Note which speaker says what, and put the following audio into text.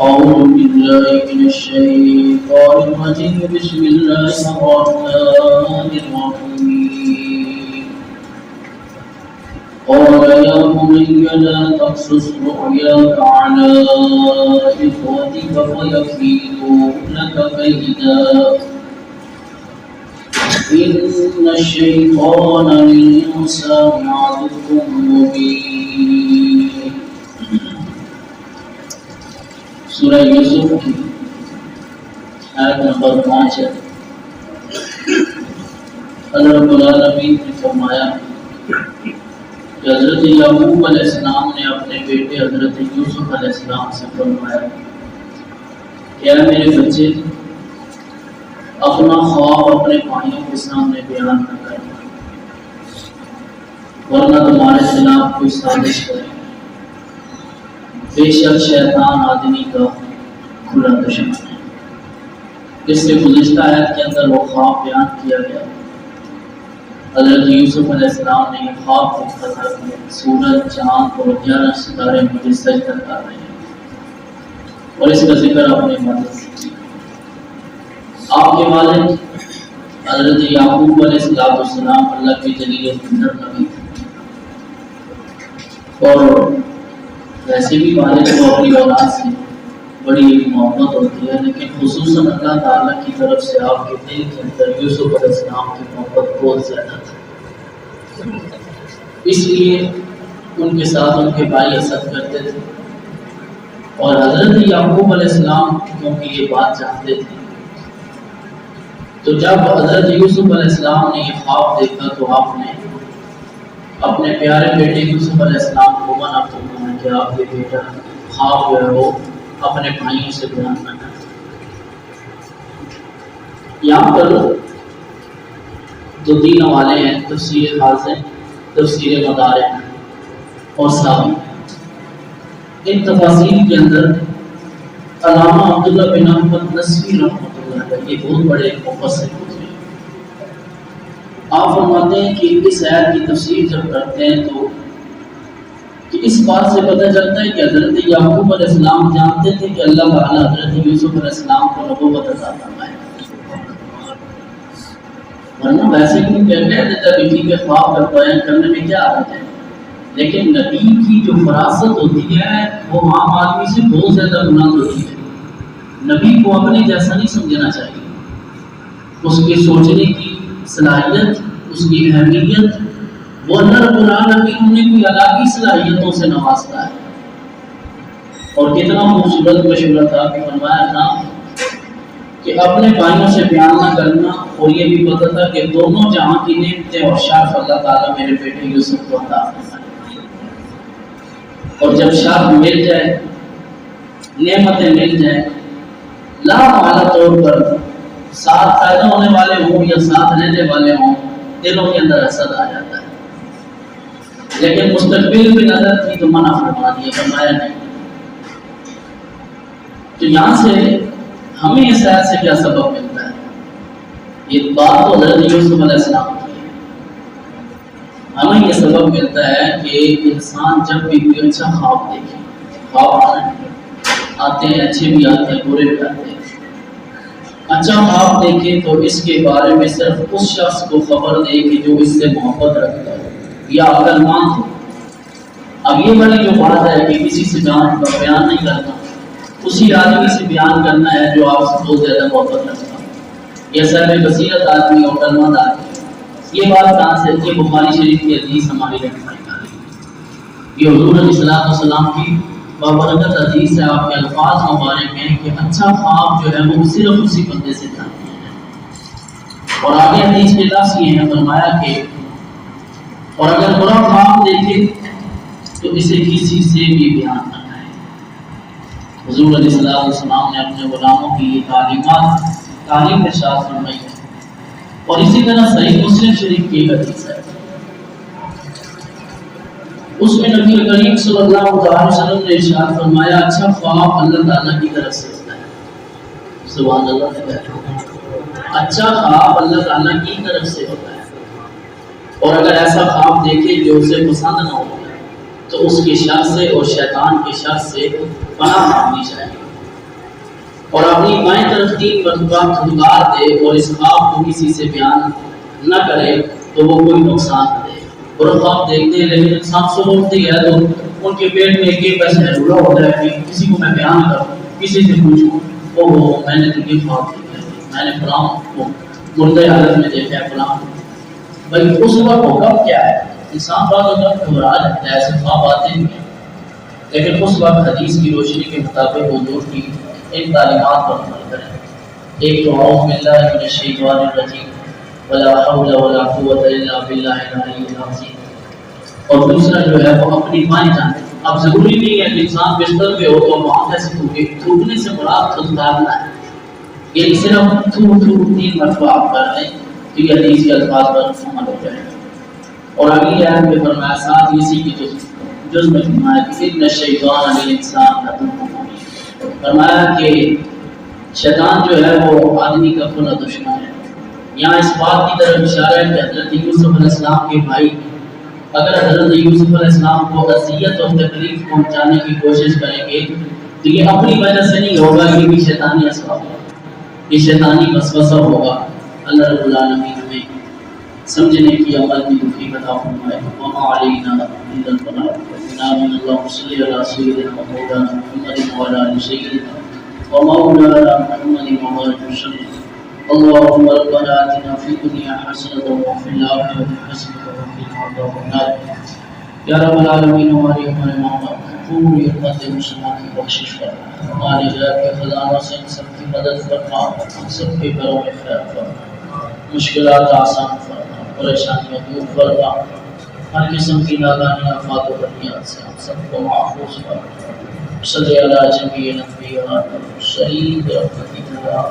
Speaker 1: أعوذ بالله من الشيطان الرجيم بسم الله الرحمن الرحيم قال يا بني لا تقصص رؤياك على إخوتك فيكيدوا لك كيدا إن الشيطان للإنسان عدو مبين. سورہ یوسف کی آیت نمبر 5 ہے. اللہ رب العالمین نے فرمایا کہ حضرت یعقوب علیہ السلام نے اپنے بیٹے حضرت یوسف علیہ السلام سے فرمایا کہ اے میرے بچے اپنا خواب اپنے بھائیوں کے سامنے بیان نہ کرنا ورنہ تمہارے خلاف کوئی سازش کرے. بے شک شیطان آدمی کا کھلا دشمن ہے. اس سے گزشتہ آیت کے اندر وہ خواب بیان کیا گیا. حضرت یوسف علیہ السلام نے یہ خواب دیکھا تھا کہ سورج چاند اور 11 ستارے مجھے سجدہ کر رہے ہیں اور اس کا ذکر اپنے والد سے کیا. آپ کے والد حضرت یعقوب علیہ السلام اللہ کے جلیل قدر نبی تھے اور ویسے بھی والد کو اپنی اولاد سے بڑی محبت ہوتی ہے، لیکن خصوصاً اللہ تعالیٰ کی طرف سے آپ کے دل کے اندر یوسف علیہ السلام کی محبت بہت زیادہ تھی. اس لیے ان کے ساتھ ان کے بھائی حسد کرتے تھے اور حضرت یعقوب علیہ السلام کیونکہ یہ بات جانتے تھے تو جب حضرت یوسف علیہ السلام نے یہ خواب دیکھا تو آپ نے اپنے پیارے بیٹے یوسف علیہ السلام کو منع فرمایا کہ آپ کے بیٹا خواب جو ہے وہ اپنے بھائیوں سے بیان نہ کریں. یہاں پر جو 3 حوالے ہیں تفسیر خاص، تفسیر مدارک اور ساوی. ان تفاسیر کے اندر علامہ عبداللہ بن احمد نصفی رحمۃ اللہ علیہ یہ بہت بڑے مفسر ہوتے ہیں. آپ فرماتے ہیں کہ اس آیت کی تفسیر جب کرتے ہیں تو کہ اس بات سے پتہ چلتا ہے کہ حضرت یعقوب علیہ السلام جانتے تھے کہ اللہ تعالیٰ حضرت یوسف علیہ السلام کو نبوت عطا فرمائے، ورنہ ویسے کیوں کہتے دیتا کہ ٹھیک ہے خواب کا بیان کرنے میں کیا حرج ہے. لیکن نبی کی جو فراست ہوتی ہے وہ عام آدمی سے بہت زیادہ بلند ہوتی ہے. نبی کو اپنے جیسا نہیں سمجھنا چاہیے. اس کے سوچنے کی صلاحیت، اس کی اہمیت وہ اللہ رب العالمین انہیں کوئی الگ صلاحیتوں سے نوازتا ہے. اور کتنا خوبصورت مشورہ تھا کہ فرمایا تھا کہ اپنے بھائیوں سے بیان نہ کرنا، اور یہ بھی پتہ تھا کہ دونوں جہاں کی نعمتیں اور شرف اللہ تعالیٰ میرے بیٹے یوسف کو عطا فرمائے. اور جب شرف مل جائے، نعمتیں مل جائیں، لا محالہ طور پر ساتھ پیدا ہونے والے ہوں یا ساتھ رہنے والے ہوں، دلوں کے اندر حسد آ جاتا ہے. لیکن مستقبل میں نظر تھی تو منع فرما دیا، فرمایا نہیں. تو یہاں سے ہمیں اس آیت سے کیا سبق ملتا ہے؟ یہ بات تو حضرت یوسف علیہ السلام کی ہے. ہمیں یہ سبق ملتا ہے کہ انسان جب بھی کوئی اچھا خواب دیکھے، خواب آتے ہیں، اچھے بھی آتے ہیں، برے بھی آتے ہیں. اچھا خواب دیکھے تو اس کے بارے میں صرف اس شخص کو خبر دے کہ جو اس سے محبت رکھتا ہے یا عقل مند ہو. اب یہ والی جو بات ہے کہ کسی سے بیان نہیں کرنا، اسی آدمی سے بیان کرنا ہے جو آپ سے بہت زیادہ محبت رکھتا ہے یا صاحب بصیرت آدمی اور عقل مند آدمی. یہ بات کہاں سے؟ یہ بخاری شریف کی حدیث ہماری رہنمائی کر رہی ہے. یہ حضور علیہ السلام کی بابرکت حدیث ہے. آپ کے الفاظ مبارک ہیں کہ اچھا خواب جو ہے وہ صرف اسی بندے سے جانتے ہیں. اور آگے حدیث کے لفظ یہ ہیں، فرمایا کہ اور اگر برا خواب دیکھے تو اسے کسی سے بھی بیان نہ کرے. حضور علیہ السلام نے اپنے غلاموں کی یہ تعلیم ارشاد فرمائی ہے. اور اسی طرح صحیح مسلم شریف کی حدیث ہے، اس میں نبی کریم صلی اللہ علیہ وسلم نے ارشاد فرمایا اچھا خواب اللہ تعالیٰ کی طرف سے ہوتا ہے. سبحان اللہ. اچھا خواب اللہ تعالیٰ کی طرف سے ہوتا ہے. اور اگر ایسا خواب دیکھے جو اسے پسند نہ ہو تو اس کے شر سے اور شیطان کے شر سے پناہ مانگنی چاہیے. صرف 3 مرتبہ خودکار دے اور اس خواب کو کسی سے بیان نہ کرے تو وہ کوئی نقصان نہ دے. اور خواب دیکھتے ہیں لیکن انسان صبح اٹھتی ہے تو ان کے پیٹ میں ایک ایسا ڈھولا ہوتا ہے کہ کسی کو میں بیان کروں, کسی سے پوچھوں, اوہ میں نے تو یہ خواب دیکھا ہے, میں نے فلاں کو مردہ حالت میں دیکھا ہے فلاں. بھائی اس وقت حکم کیا ہے؟ انسان بعض اوقات گھبرا جاتا ہے, ایسے خواب آتے ہیں, لیکن اس وقت حدیث کی روشنی کے مطابق حضور کی ان تعلیمات پر عمل کریں. ایک تو اعوذ باللہ من الشیطان الرجیم ولا حول ولا قوۃ الا باللہ العلی العظیم, اور دوسرا جو ہے وہ اپنی مائیں جانیں. اب ضروری نہیں ہے کہ انسان بستر پہ ہو تو وہاں کیسے تھوکنے سے مراد تھوکنا ہے, یعنی صرف تھو 3 مرتبہ آپ کر لیں تو یہ حدیث کے الفاظ پر عمل ہو جائے. اور اگلی آیت میں فرمایا ساتھ اسی کی جز میں فرمایا کہ ان الشیطان للانسان عدو مبین, فرمایا کہ شیطان جو ہے وہ آدمی کا کھلا دشمن ہے. یہاں اس بات کی طرف اشارہ ہے کہ حضرت یوسف علیہ السلام کے بھائی اگر حضرت یوسف علیہ السلام کو اذیت اور تکلیف پہنچانے کی کوشش کریں گے تو یہ اپنی وجہ سے نہیں ہوگا, یہ بھی شیطانی اسباب ہوگا, یہ شیطانی وسوسہ ہوگا. اللہ رب العالمین ہمیں سمجھنے کی عمل کی توفیق عطا فرمائے. وما علینا الا البلاغ. آمین. اللهم صل علی سیدنا مولانا محمد وعلى آل سیدنا ومولانا محمد وبارك وسلم. اللهم ربنا آتنا في الدنيا حسنة وفي الآخرة حسنة وقنا عذاب النار. یا رب العالمین ہماری امام پوری امت مسلمان کی بخشش فرما, ہمارے غیب کے خزانوں سے ہم سب کی مدد فرما, ہم سب کے گھروں میں خیر فرما, مشکلات آسان فرما, پریشانیاں دور فرما, ہر قسم کی نادانی آفات و بلیات سے ہم سب کو محفوظ فرما. صلی علی جمیع الانبیاء والمرسلین برحمتک یا